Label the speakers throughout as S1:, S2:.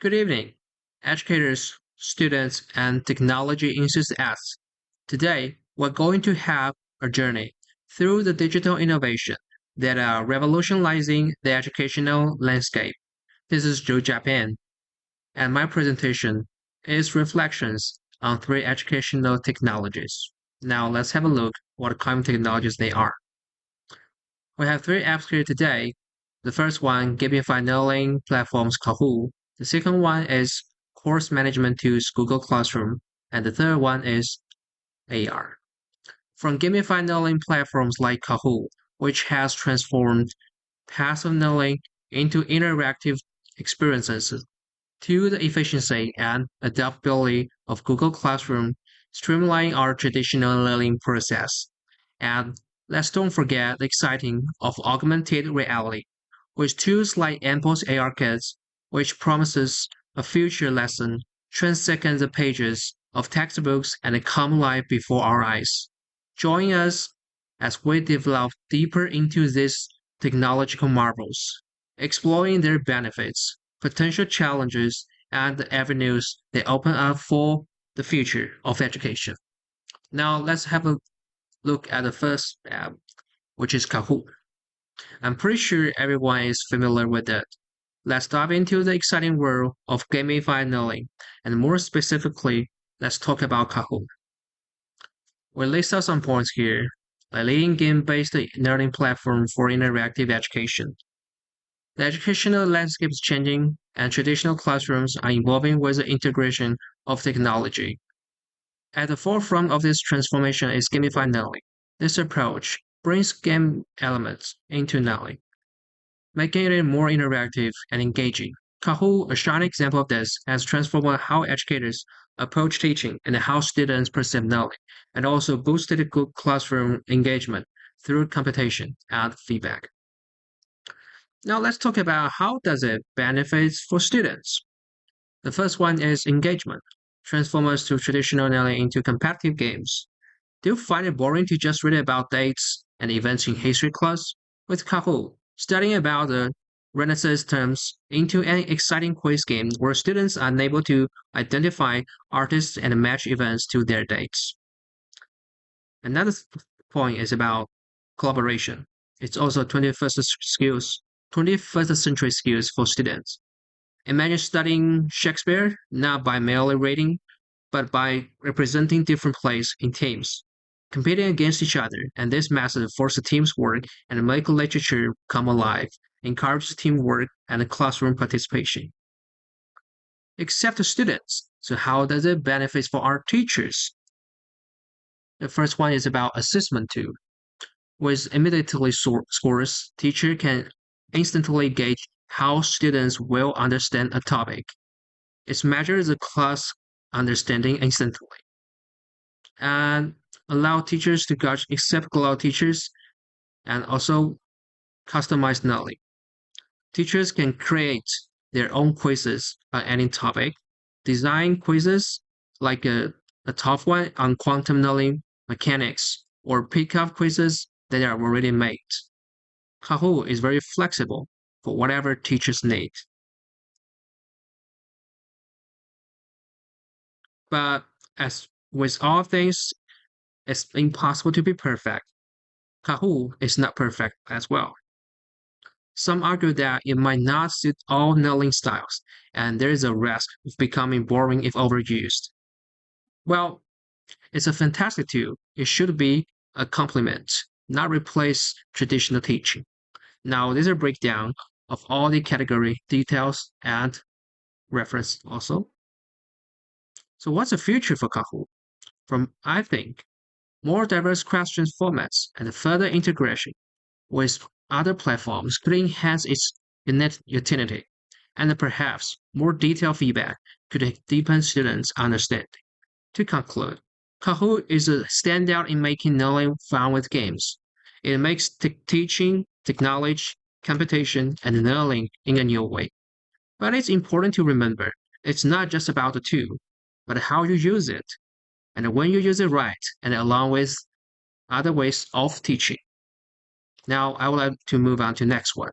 S1: Good evening, educators, students, and technology enthusiasts. Today, we're going to have a journey through the digital innovation that are revolutionizing the educational landscape. This is Liu Jiapeng, and my presentation is reflections on three educational technologies. Now, let's have a look what kind of technologies they are. We have three apps here today. The first one, gamified learning platforms Kahoot. The second one is course management tools Google Classroom. And the third one is AR. From gamified learning platforms like Kahoot, which has transformed passive learning into interactive experiences, to the efficiency and adaptability of Google Classroom, streamlining our traditional learning process. And let's don't forget the exciting of augmented reality, with tools like Ample's AR Kits, which promises a future lesson transecting the pages of textbooks and come live before our eyes. Join us as we develop deeper into these technological marvels, exploring their benefits, potential challenges, and the avenues they open up for the future of education. Now, let's have a look at the first app, which is Kahoot. I'm pretty sure everyone is familiar with it. Let's dive into the exciting world of gamified learning, and more specifically, let's talk about Kahoot. We list out some points here. A leading game-based learning platform for interactive education. The educational landscape is changing, and traditional classrooms are evolving with the integration of technology. At the forefront of this transformation is gamified learning. This approach brings game elements into learning, making it more interactive and engaging. Kahoot, a shining example of this, has transformed how educators approach teaching and how students perceive knowledge, and also boosted good classroom engagement through competition and feedback. Now let's talk about how does it benefits for students. The first one is engagement. Transform us to traditional learning into competitive games. Do you find it boring to just read about dates and events in history class? With Kahoot, studying about the Renaissance terms into an exciting quiz game where students are able to identify artists and match events to their dates. Another point is about collaboration. It's also 21st century skills for students. Imagine studying Shakespeare not by merely reading, but by representing different plays in teams, competing against each other, and this method forces teams work and make literature come alive, encourages teamwork and classroom participation. Except the students. So how does it benefit for our teachers? The first one is about assessment tool. With immediately scores, teacher can instantly gauge how students will understand a topic. It measures the class understanding instantly and allow teachers to gauge exceptional teachers and also customize knowledge. Teachers can create their own quizzes on any topic, design quizzes like a tough one on quantum knowledge mechanics, or pick up quizzes that are already made. Kahoot is very flexible for whatever teachers need. But as with all things, it's impossible to be perfect. Kahoot is not perfect as well. Some argue that it might not suit all learning styles, and there is a risk of becoming boring if overused. Well, it's a fantastic tool. It should be a complement, not replace traditional teaching. Now, there's a breakdown of all the category details and reference also. So what's the future for Kahoot? I think, more diverse questions formats and further integration with other platforms could enhance its utility, and perhaps more detailed feedback could deepen students' understanding. To conclude, Kahoot is a standout in making knowledge fun with games. It makes teaching, technology, competition, and learning in a new way. But it's important to remember, it's not just about the tool, but how you use it, and when you use it right, and along with other ways of teaching. Now, I would like to move on to next one.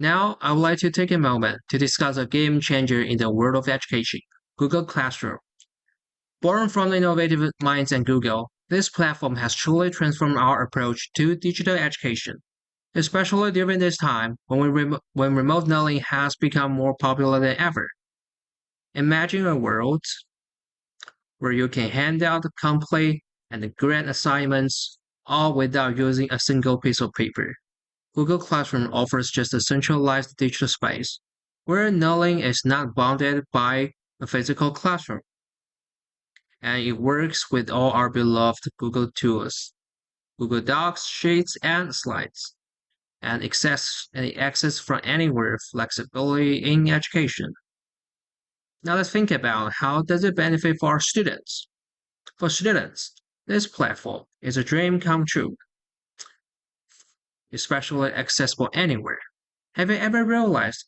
S1: Now, I would like to take a moment to discuss a game changer in the world of education, Google Classroom. Born from the innovative minds at Google, this platform has truly transformed our approach to digital education, especially during this time when remote learning has become more popular than ever. Imagine a world where you can hand out complete and grant assignments all without using a single piece of paper. Google Classroom offers just a centralized digital space where learning is not bounded by a physical classroom, and it works with all our beloved Google tools, Google Docs, Sheets, and Slides, and access from anywhere flexibility in education. Now let's think about how does it benefit for our students. For students, this platform is a dream come true, especially accessible anywhere. Have you ever realized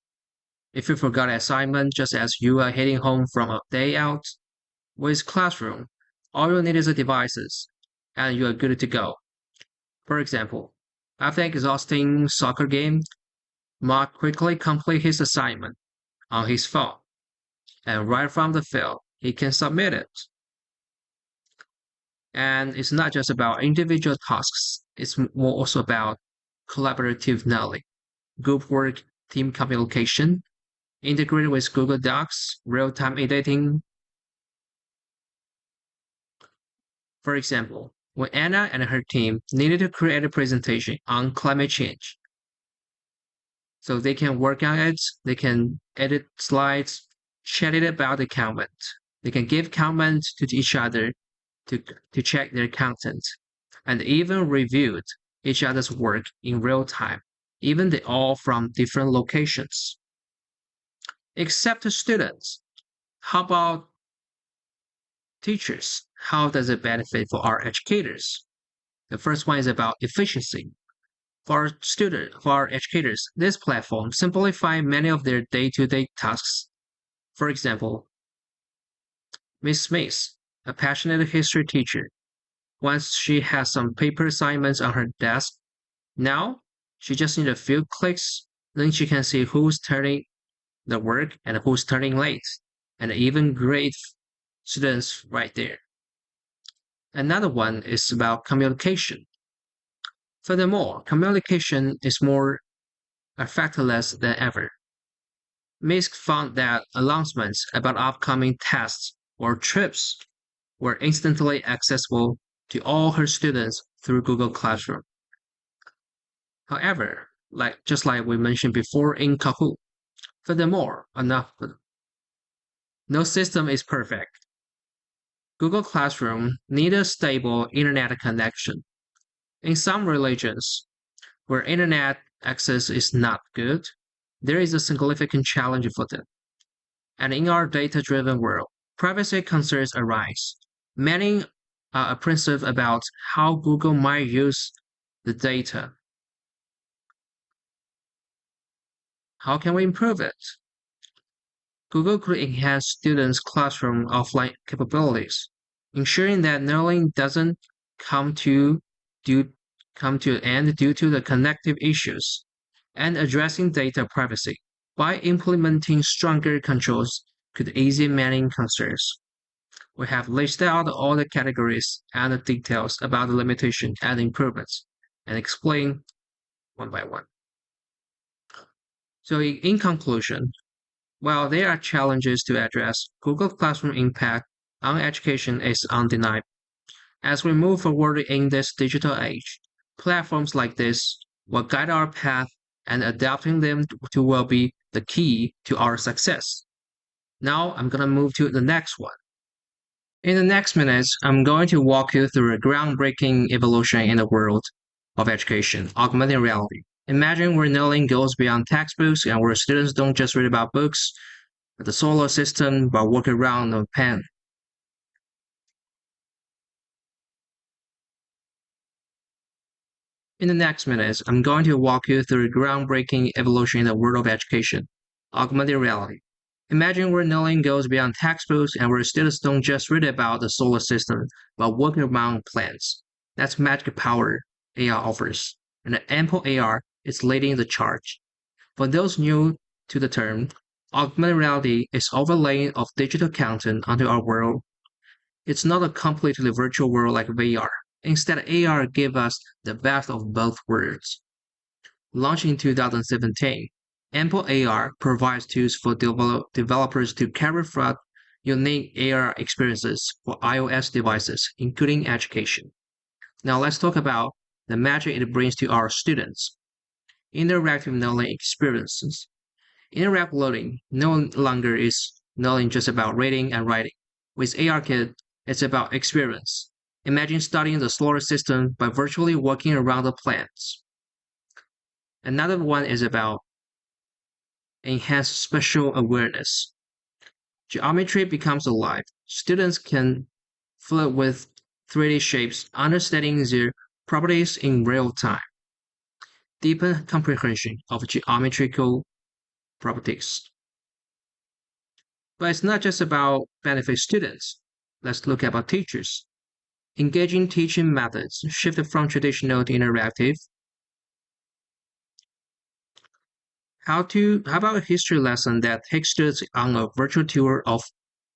S1: if you forgot an assignment just as you are heading home from a day out? With Classroom, all you need is the devices, and you are good to go. For example, after an exhausting soccer game, Mark quickly completed his assignment on his phone, and right from the field, he can submit it. And it's not just about individual tasks, it's more also about collaborative knowledge, group work, team communication, integrated with Google Docs, real-time editing. For example, when Anna and her team needed to create a presentation on climate change, so they can work on it, they can edit slides, chat it about the comment. They can give comments to each other to, to check their content, and even reviewed each other's work in real time, even they all from different locations. Except the students. How about teachers? How does it benefit for our educators? The first one is about efficiency. For our educators, this platform simplifies many of their day-to-day tasks. For example, Miss Smith, a passionate history teacher, once she has some paper assignments on her desk, now she just needs a few clicks, then she can see who's turning the work and who's turning late, and even grade students right there. Another one is about communication. Furthermore, communication is more effortless than ever. Misk found that announcements about upcoming tests or trips were instantly accessible to all her students through Google Classroom. However, just like we mentioned before in Kahoot, furthermore, no system is perfect. Google Classroom needs a stable internet connection. In some religions, where internet access is not good, there is a significant challenge for them. And in our data-driven world, privacy concerns arise. Many are apprehensive about how Google might use the data. How can we improve it? Google could enhance students' classroom offline capabilities, ensuring that learning doesn't come to come to an end due to the connective issues, and addressing data privacy by implementing stronger controls could ease many concerns. We have listed out all the categories and the details about the limitation and improvements and explain one by one. So in conclusion, while there are challenges to address, Google Classroom impact on education is undeniable. As we move forward in this digital age, platforms like this will guide our path, and adapting them to will be the key to our success. Now I'm going to move to the next one. In the next minutes, I'm going to walk you through a groundbreaking evolution in the world of education, augmented reality. Imagine where learning goes beyond textbooks and where students don't just read about books, but the solar system, but walk around a pen. In the next minutes, I'm going to walk you through a groundbreaking evolution in the world of education, augmented reality. Imagine where learning goes beyond textbooks and where students don't just read about the solar system, but walk around plants. That's magic power AR offers, and the Ample AR is leading the charge. For those new to the term, augmented reality is overlaying of digital content onto our world. It's not a completely virtual world like VR. Instead, AR gives us the best of both worlds. Launched in 2017, Ample AR provides tools for developers to carry forth unique AR experiences for iOS devices, including education. Now let's talk about the magic it brings to our students. Interactive learning experiences. Interactive learning no longer is learning just about reading and writing. With ARKit, it's about experience. Imagine studying the solar system by virtually walking around the planets. Another one is about enhanced spatial awareness. Geometry becomes alive. Students can flirt with 3D shapes, understanding their properties in real time. Deepen comprehension of geometrical properties. But it's not just about benefit students. Let's look about teachers. Engaging teaching methods shifted from traditional to interactive. How about a history lesson that takes students on a virtual tour of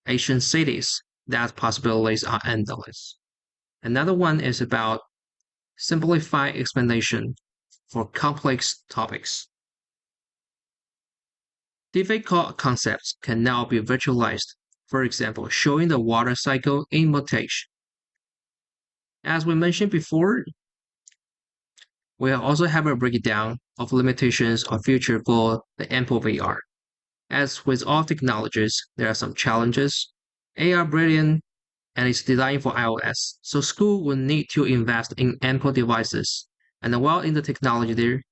S1: ancient cities? That possibilities are endless. Another one is about simplifying explanation for complex topics. Difficult concepts can now be visualized, for example, showing the water cycle in mutation. As we mentioned before, we also have a breakdown of limitations or future for the ample VR. As with all technologies, there are some challenges. AR brilliant and is designed for iOS, so school will need to invest in ample devices. And while in the technology there,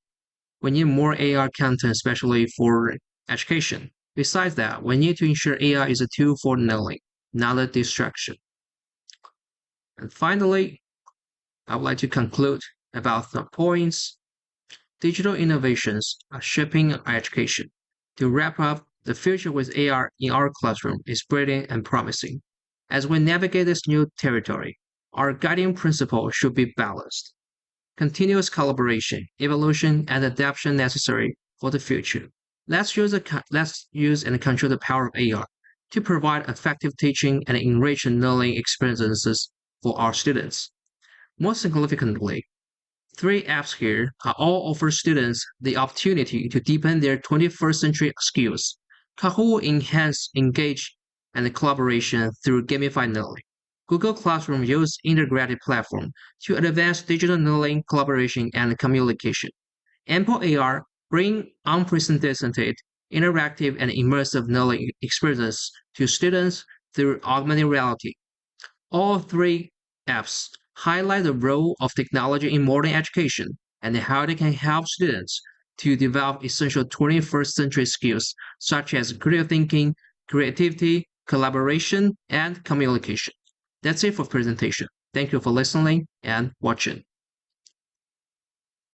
S1: we need more AR content, especially for education. Besides that, we need to ensure AI is a tool for knowing, not a distraction. And finally, I would like to conclude about the points. Digital innovations are shaping our education. To wrap up, the future with AR in our classroom is brilliant and promising. As we navigate this new territory, our guiding principle should be balanced. Continuous collaboration, evolution, and adaptation necessary for the future. Let's use and control the power of AR to provide effective teaching and enrich learning experiences for our students. Most significantly, three apps here are all offer students the opportunity to deepen their 21st century skills. Kahoot enhance engage and collaboration through gamified learning. Google Classroom uses integrated platform to advance digital learning, collaboration, and communication. Ample AR bring unprecedented interactive and immersive learning experiences to students through augmented reality. All three apps highlight the role of technology in modern education and how they can help students to develop essential 21st century skills such as critical thinking, creativity, collaboration, and communication. That's it for presentation. Thank you for listening and watching.